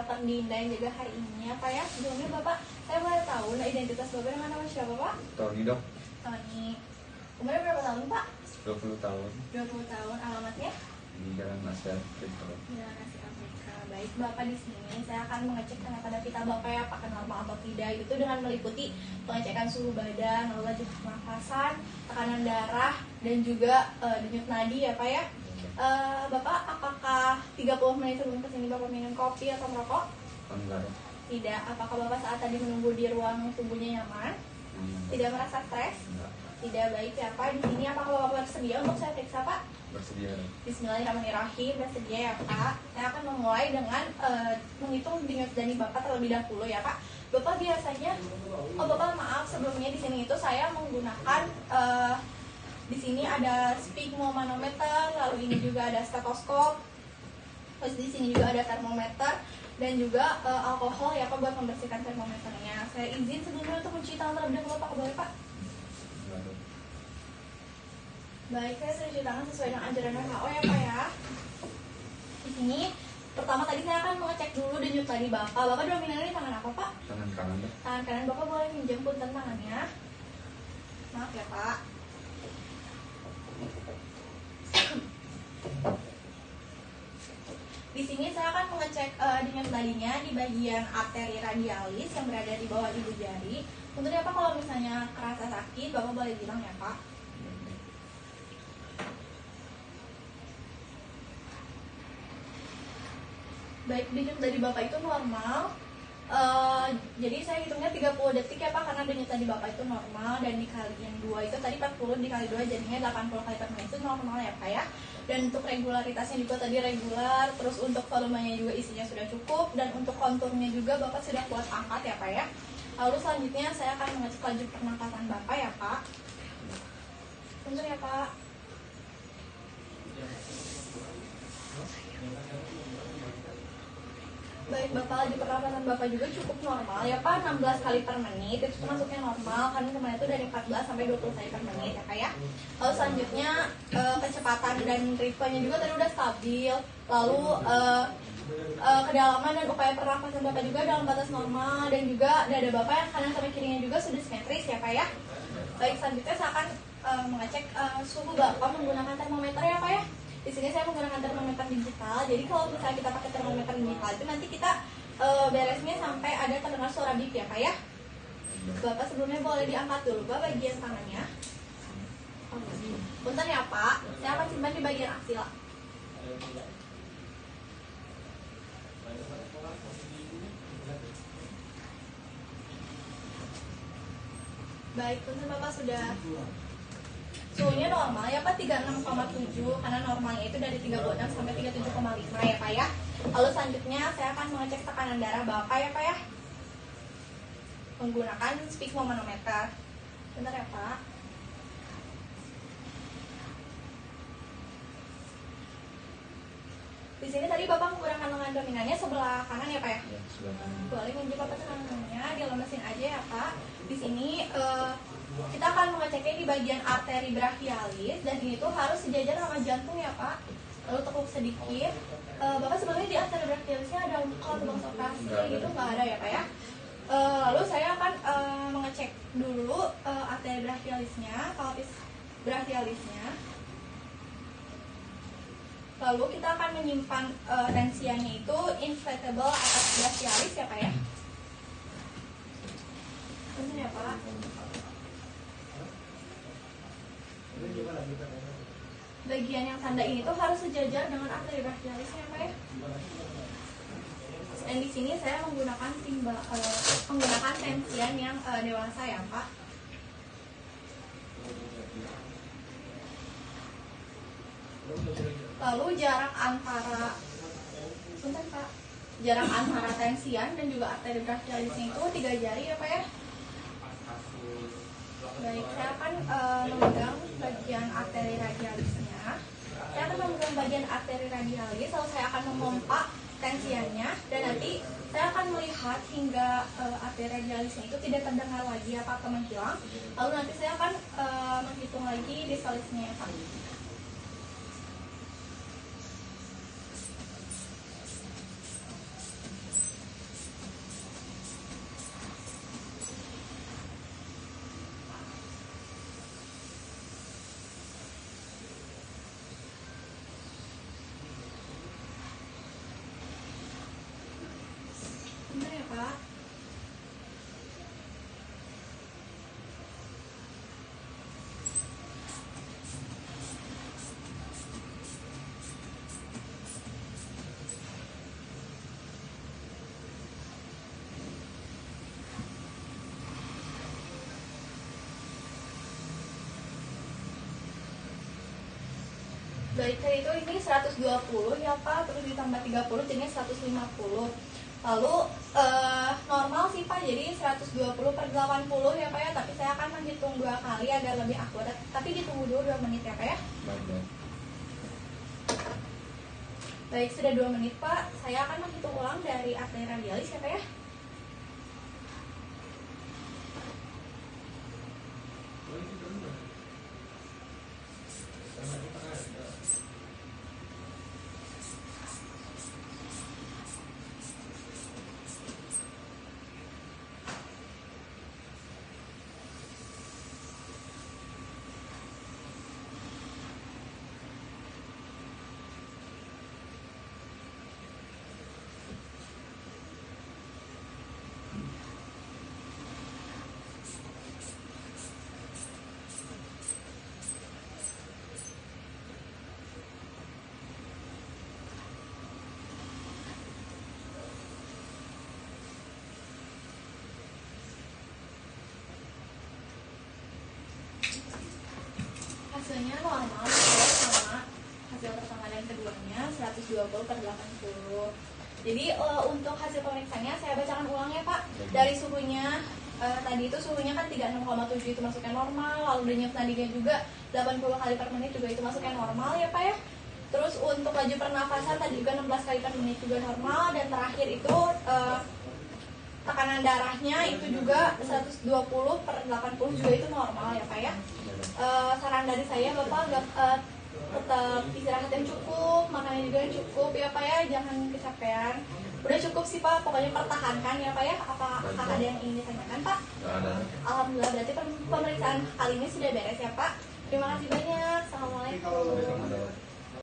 Dokter Dinda yang jaga hari ini ya Pak ya. Sebelumnya Bapak, saya boleh tahu identitas Bapak dengan nama siapa Pak? Tony dok. Tony. Umurnya berapa tahun Pak? 20 tahun. 20 tahun. Alamatnya? Di Jalan Asia Afrika. Jalan Asia Afrika. Baik Bapak, di sini saya akan mengecek tanda-tanda vital Bapak ya, apakah normal atau tidak. Itu dengan meliputi pengecekan suhu badan, lalu laju pernafasan, tekanan darah, dan juga denyut nadi ya Pak ya. Bapak, apakah 30 menit sebelum kesini Bapak minum kopi atau merokok? Enggak. Tidak. Apakah Bapak saat tadi menunggu di ruang tunggunya nyaman? Tidak merasa stres? Enggak. Tidak. Baik ya Pak. Di sini apakah Bapak bersedia untuk saya periksa Pak? Bersedia. Bismillahirrahmanirrahim. Bersedia ya Pak. Saya akan memulai dengan menghitung denyut nadi Bapak terlebih dahulu ya Pak. Bapak biasanya, Bapak maaf sebelumnya di sini itu saya menggunakan di sini ada sphygmomanometer, lalu ini juga ada stetoskop, terus di sini juga ada termometer dan juga alkohol ya Pak buat membersihkan termometernya. Saya izin sebelumnya untuk mencuci tangan terlebih dahulu Pak, boleh Pak? Enggak. Baik, saya sudah cuci tangan sesuai dengan anjuran WHO ya Pak ya. Di sini pertama tadi saya akan mengecek dulu denyut nadi Bapak. Bapak dominan di tangan apa Pak? Tangan kanan dok. Tangan kanan. Bapak boleh minjem punten tangannya. Maaf ya Pak. Di sini saya akan mengecek denyut nadinya di bagian arteri radialis yang berada di bawah ibu jari. Untuk apa kalau misalnya kerasa sakit, Bapak boleh bilang ya Pak. Baik, denyut nadi Bapak itu normal. Jadi saya hitungnya 30 detik ya Pak, karena denyut nadi Bapak itu normal, dan dikali yang 2 itu tadi 40 dikali 2 jadinya 80 kali per menit, itu normal ya Pak ya. Dan untuk regularitasnya juga tadi regular, terus untuk volumenya juga isinya sudah cukup, dan untuk konturnya juga Bapak sudah kuat angkat ya Pak ya. Lalu selanjutnya saya akan mengecek laju pernapasan Bapak ya Pak. Bentar ya Pak. Baik Bapak, laju pernapasan Bapak juga cukup normal ya Pak, 16 kali per menit, itu termasuknya normal karena kemarin itu dari 14 sampai 20 kali per menit ya Pak ya. Lalu selanjutnya kecepatan dan ritmenya juga tadi udah stabil. Lalu kedalaman dan upaya pernapasan Bapak juga dalam batas normal, dan juga dada Bapak yang kanan sampai kirinya juga sudah simetris ya Pak ya. Baik, selanjutnya saya akan mengecek suhu Bapak menggunakan termometer ya Pak ya. Di sini saya menggunakan termometer digital. Jadi kalau misalnya kita pakai termometer digital itu nanti kita beresnya sampai ada terdengar suara bip ya Pak ya. Bapak sebelumnya boleh diangkat dulu Pak bagian tangannya. Bentar ya Pak, saya akan simpan di bagian aksila. Baik, tentu Bapak sudah. Suhunya normal ya Pak, 36,7, karena normalnya itu dari 36 sampai 37,5 ya Pak ya. Lalu selanjutnya saya akan mengecek tekanan darah Bapak ya Pak ya, menggunakan sphygmomanometer. Bentar ya Pak. Di sini tadi Bapak menggunakan lengan dominannya sebelah kanan ya Pak ya? Ya, sebelah kanan. Boleh minjem Bapak tangannya, dilemesin aja ya Pak. Di sini kita akan mengeceknya di bagian arteri brachialis, dan ini tuh harus sejajar sama jantung ya Pak. Lalu tekuk sedikit. Bapak sebelumnya di arteri brachialisnya ada luka atau bekas operasi gitu nggak ada ya Pak ya? Lalu saya akan mengecek dulu arteri brachialisnya, pelvis brachialisnya. Lalu kita akan menyimpan tensiannya itu inflatable atas brachialis ya Pak ya. Bentar ya Pak. Bagian yang tanda ini tuh harus sejajar dengan arteri brachialisnya Pak ya. Dan di sini saya menggunakan menggunakan tensian yang dewasa ya Pak. Lalu jarak antara tensian dan juga arteri brachialisnya itu 3 jari ya Pak ya. Baik, saya akan memegang bagian arteri radialisnya. Saya akan memegang bagian arteri radialis, lalu saya akan memompa tensiannya, dan nanti saya akan melihat hingga arteri radialisnya itu tidak terdengar lagi atau menghilang. Lalu nanti saya akan menghitung lagi distolisnya ya Pak. balik tadi itu ini 120 ya Pak, terus ditambah 30 jadinya 150. Lalu normal sih Pak, jadi 120 per 80 ya Pak ya, tapi saya akan menghitung 2 kali agar lebih akurat, tapi ditunggu dulu 2 menit ya Pak ya. Baik. Baik, sudah 2 menit Pak, saya akan menghitung ulang dari arteri radialis ya Pak ya. Hasilnya normal sama hasil pertama dan keduanya 120 per 80. Jadi untuk hasil pemeriksaannya saya bacakan ulang ya Pak. Dari suhunya tadi itu suhunya kan 36,7 itu masuknya normal, lalu denyut nadinya juga 80 kali per menit juga itu masuknya normal ya Pak ya. Terus untuk laju pernafasan tadi juga 16 kali per menit juga normal, dan terakhir itu tekanan darahnya itu juga 120 per 80 juga itu normal ya Pak ya. Saran dari saya Bapak tetap istirahat yang cukup, makan juga yang cukup ya Pak ya, jangan kecapean. Udah cukup sih Pak, pokoknya pertahankan ya Pak ya. Apakah ada yang ingin ditanyakan Pak? Ada. Alhamdulillah, berarti pemeriksaan kali ini sudah beres ya Pak. Terima kasih banyak. Assalamualaikum. Assalamualaikum.